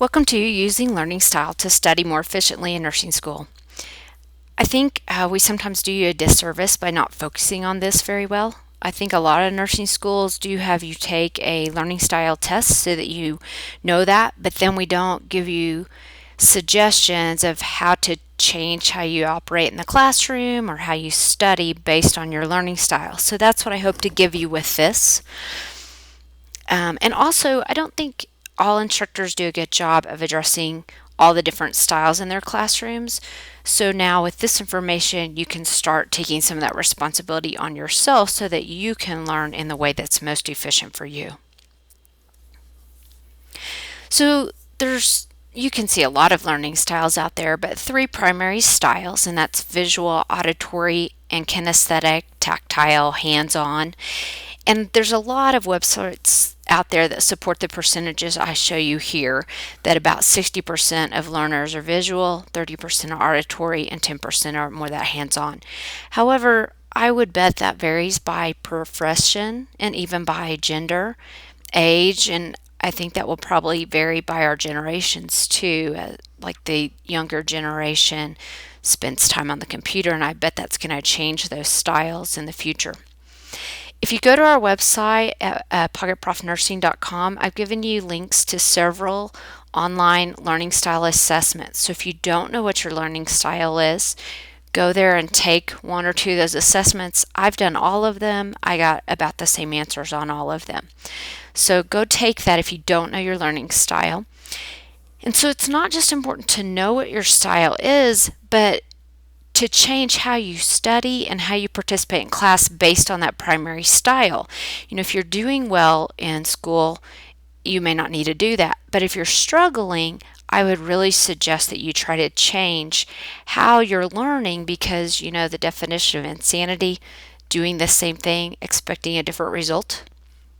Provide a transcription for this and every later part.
Welcome to Using Learning Style to Study More Efficiently in Nursing School. I think we sometimes do you a disservice by not focusing on this very well. I think a lot of nursing schools do have you take a learning style test so that you know that, but then we don't give you suggestions of how to change how you operate in the classroom or how you study based on your learning style. So that's what I hope to give you with this. And also, I don't think all instructors do a good job of addressing all the different styles in their classrooms. So now with this information, you can start taking some of that responsibility on yourself so that you can learn in the way that's most efficient for you. So you can see a lot of learning styles out there, but three primary styles, and that's visual, auditory, and kinesthetic, tactile, hands-on. And there's a lot of websites out there that support the percentages I show you here, that about 60% of learners are visual, 30% are auditory, and 10% are more that hands-on. However, I would bet that varies by profession and even by gender, age, and I think that will probably vary by our generations too. Like the younger generation spends time on the computer, and I bet that's going to change those styles in the future. If you go to our website at pocketprofnursing.com, I've given you links to several online learning style assessments. So if you don't know what your learning style is, go there and take one or two of those assessments. I've done all of them. I got about the same answers on all of them. So go take that if you don't know your learning style. And so it's not just important to know what your style is, but to change how you study and how you participate in class based on that primary style. If you're doing well in school, you may not need to do that. But if you're struggling, I would really suggest that you try to change how you're learning, because the definition of insanity, doing the same thing, expecting a different result.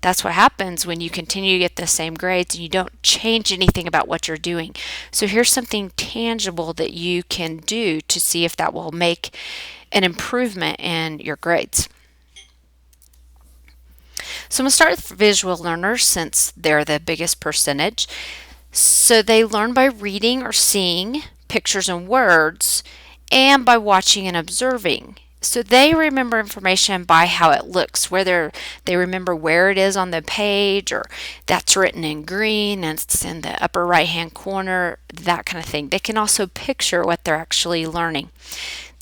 That's what happens when you continue to get the same grades and you don't change anything about what you're doing. So here's something tangible that you can do to see if that will make an improvement in your grades. So I'm going to start with visual learners since they're the biggest percentage. So they learn by reading or seeing pictures and words and by watching and observing. So they remember information by how it looks, whether they remember where it is on the page or that's written in green and it's in the upper right hand corner, that kind of thing. They can also picture what they're actually learning.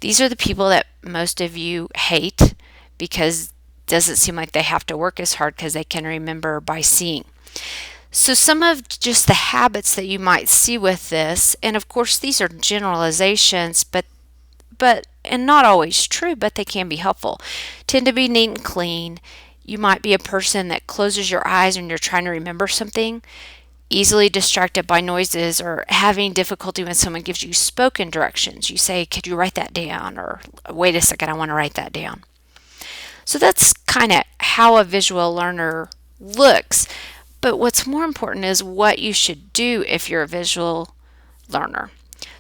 These are the people that most of you hate because it doesn't seem like they have to work as hard because they can remember by seeing. So some of just the habits that you might see with this, and of course these are generalizations, but and not always true, but they can be helpful. Tend to be neat and clean. You might be a person that closes your eyes when you're trying to remember something, easily distracted by noises, or having difficulty when someone gives you spoken directions. You say, could you write that down? Or wait a second, I want to write that down. So that's kind of how a visual learner looks. But what's more important is what you should do if you're a visual learner.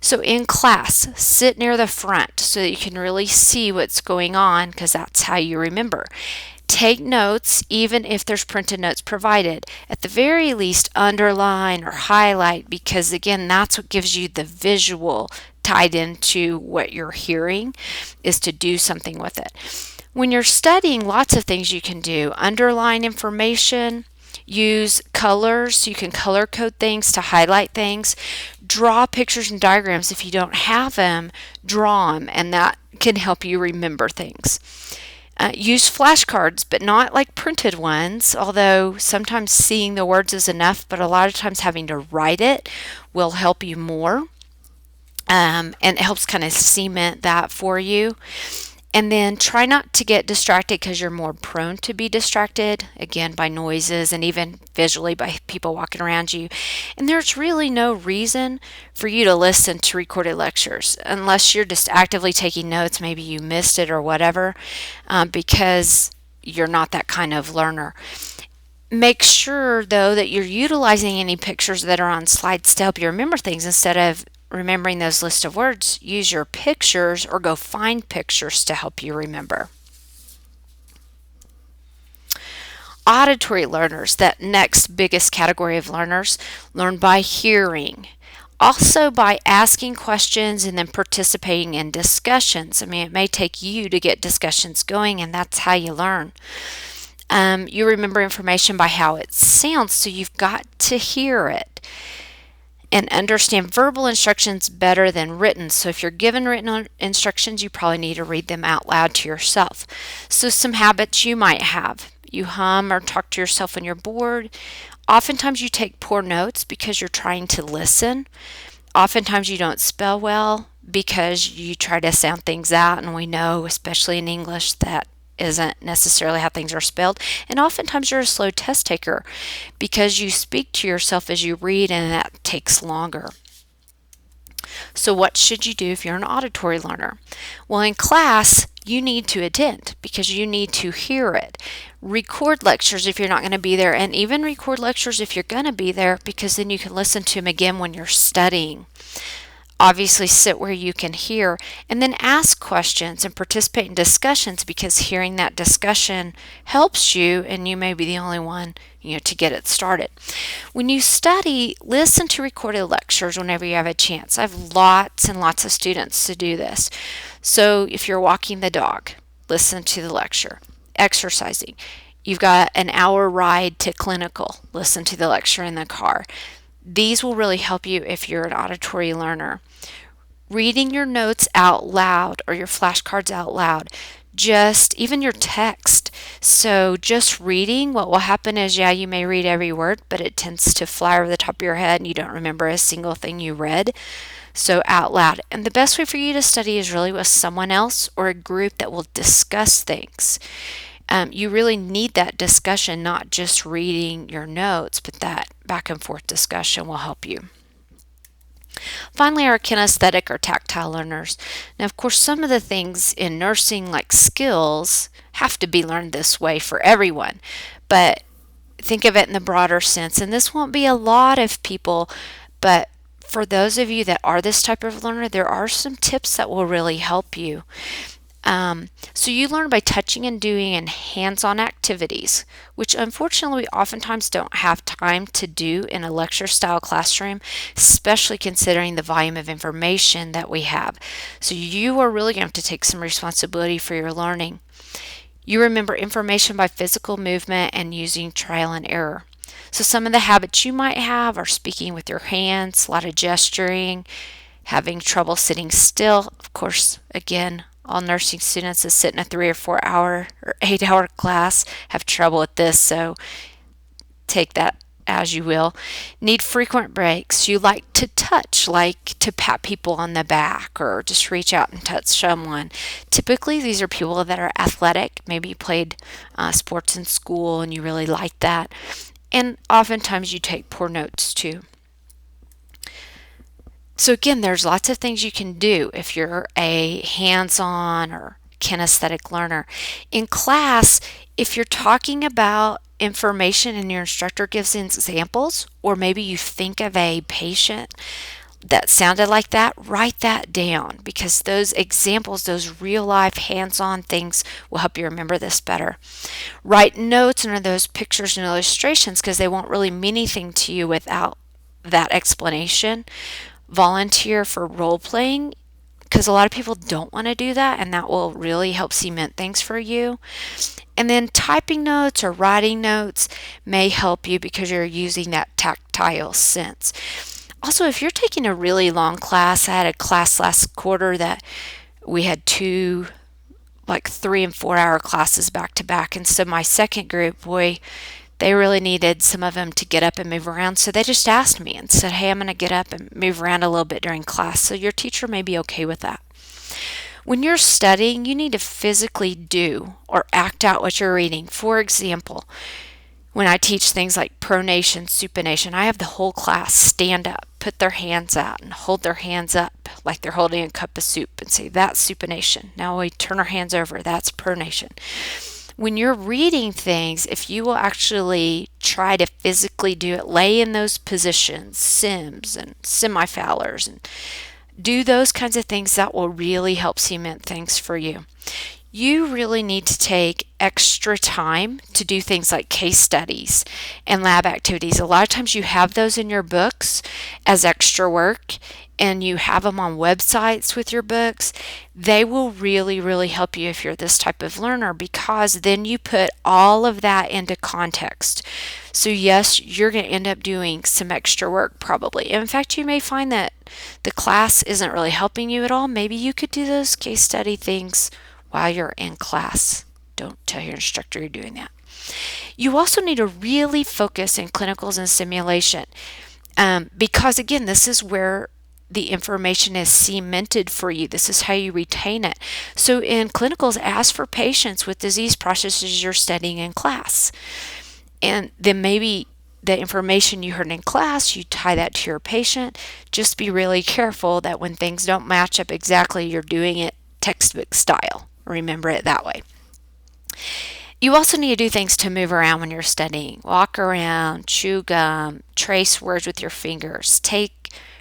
So in class, sit near the front so that you can really see what's going on, because that's how you remember. Take notes even if there's printed notes provided. At the very least, underline or highlight, because again, that's what gives you the visual tied into what you're hearing, is to do something with it. When you're studying, lots of things you can do. Underline information. Use colors so you can color code things to highlight things. Draw pictures and diagrams. If you don't have them, draw them, and that can help you remember things. Use flashcards, but not like printed ones, although sometimes seeing the words is enough, but a lot of times having to write it will help you more, and it helps kind of cement that for you. And then try not to get distracted, because you're more prone to be distracted, again, by noises and even visually by people walking around you. And there's really no reason for you to listen to recorded lectures unless you're just actively taking notes. Maybe you missed it or whatever, because you're not that kind of learner. Make sure, though, that you're utilizing any pictures that are on slides to help you remember things. Instead of remembering those list of words, use your pictures or go find pictures to help you remember. Auditory learners, that next biggest category of learners, learn by hearing. Also by asking questions and then participating in discussions. I mean, it may take you to get discussions going, and that's how you learn. You remember information by how it sounds, so you've got to hear it and understand verbal instructions better than written. So if you're given written instructions, you probably need to read them out loud to yourself. So some habits you might have. You hum or talk to yourself when you're bored. Oftentimes you take poor notes because you're trying to listen. Oftentimes you don't spell well because you try to sound things out, and we know, especially in English, that isn't necessarily how things are spelled. And oftentimes you're a slow test taker because you speak to yourself as you read, and that takes longer. So what should you do if you're an auditory learner? Well, in class, you need to attend because you need to hear it. Record lectures if you're not going to be there, and even record lectures if you're going to be there, because then you can listen to them again when you're studying. Obviously, sit where you can hear, and then ask questions and participate in discussions, because hearing that discussion helps you, and you may be the only one, to get it started. When you study, listen to recorded lectures whenever you have a chance. I have lots and lots of students to do this. So if you're walking the dog, listen to the lecture. Exercising, you've got an hour ride to clinical, listen to the lecture in the car. These will really help you if you're an auditory learner. Reading your notes out loud or your flashcards out loud, even your text. So just reading, what will happen is, you may read every word, but it tends to fly over the top of your head and you don't remember a single thing you read. So out loud. And the best way for you to study is really with someone else or a group that will discuss things. You really need that discussion, not just reading your notes, but that back and forth discussion will help you. Finally, our kinesthetic or tactile learners. Now, of course, some of the things in nursing, like skills, have to be learned this way for everyone, but think of it in the broader sense. And this won't be a lot of people, but for those of you that are this type of learner, there are some tips that will really help you. So you learn by touching and doing in hands-on activities, which unfortunately we oftentimes don't have time to do in a lecture-style classroom, especially considering the volume of information that we have. So you are really going to have to take some responsibility for your learning. You remember information by physical movement and using trial and error. So some of the habits you might have are speaking with your hands, a lot of gesturing, having trouble sitting still. Of course, again, all nursing students that sit in a 3 or 4 hour or 8 hour class have trouble with this, so take that as you will. Need frequent breaks. You like to touch, like to pat people on the back or just reach out and touch someone. Typically, these are people that are athletic. Maybe you played sports in school and you really like that. And oftentimes you take poor notes too. So again, there's lots of things you can do if you're a hands-on or kinesthetic learner. In class, if you're talking about information and your instructor gives examples, or maybe you think of a patient that sounded like that, write that down, because those examples, those real-life hands-on things will help you remember this better. Write notes under those pictures and illustrations, because they won't really mean anything to you without that explanation. Volunteer for role playing, because a lot of people don't want to do that, and that will really help cement things for you. And then typing notes or writing notes may help you because you're using that tactile sense. Also, if you're taking a really long class, I had a class last quarter that we had 2 3 and 4 hour classes back to back, and so my second group, boy, they really needed some of them to get up and move around, so they just asked me and said, hey, I'm going to get up and move around a little bit during class. So your teacher may be okay with that. When you're studying, you need to physically do or act out what you're reading. For example, when I teach things like pronation, supination, I have the whole class stand up, put their hands out, and hold their hands up like they're holding a cup of soup and say, that's supination. Now we turn our hands over, that's pronation. When you're reading things, if you will actually try to physically do it, lay in those positions, sims and semi-fowlers, and do those kinds of things, that will really help cement things for you. You really need to take extra time to do things like case studies and lab activities. A lot of times you have those in your books as extra work and you have them on websites with your books. They will really, really help you if you're this type of learner, because then you put all of that into context. So yes, you're going to end up doing some extra work probably. In fact, you may find that the class isn't really helping you at all. Maybe you could do those case study things while you're in class. Don't tell your instructor you're doing that. You also need to really focus in clinicals and simulation, because again, this is where the information is cemented for you. This is how you retain it. So in clinicals, ask for patients with disease processes you're studying in class. And then maybe the information you heard in class, you tie that to your patient. Just be really careful that when things don't match up exactly, you're doing it textbook style. Remember it that way. You also need to do things to move around when you're studying. Walk around, chew gum, trace words with your fingers, take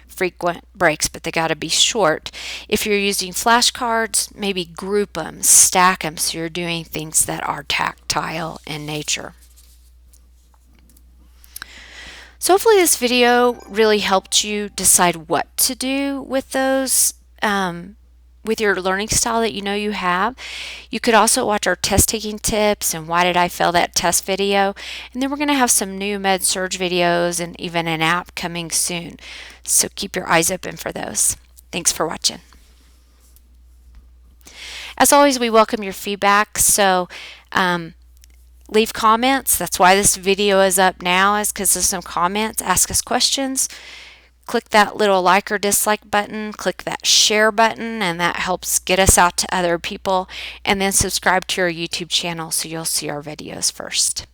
frequent breaks, but they got to be short. If you're using flashcards, maybe group them, stack them, so you're doing things that are tactile in nature. So hopefully this video really helped you decide what to do with those, with your learning style that you know you have. You could also watch our test taking tips and why did I fail that test video. And then we're going to have some new med surg videos and even an app coming soon. So keep your eyes open for those. Thanks for watching. As always, we welcome your feedback. So leave comments. That's why this video is up now, is because of some comments. Ask us questions. Click that little like or dislike button, click that share button, and that helps get us out to other people. And then subscribe to our YouTube channel so you'll see our videos first.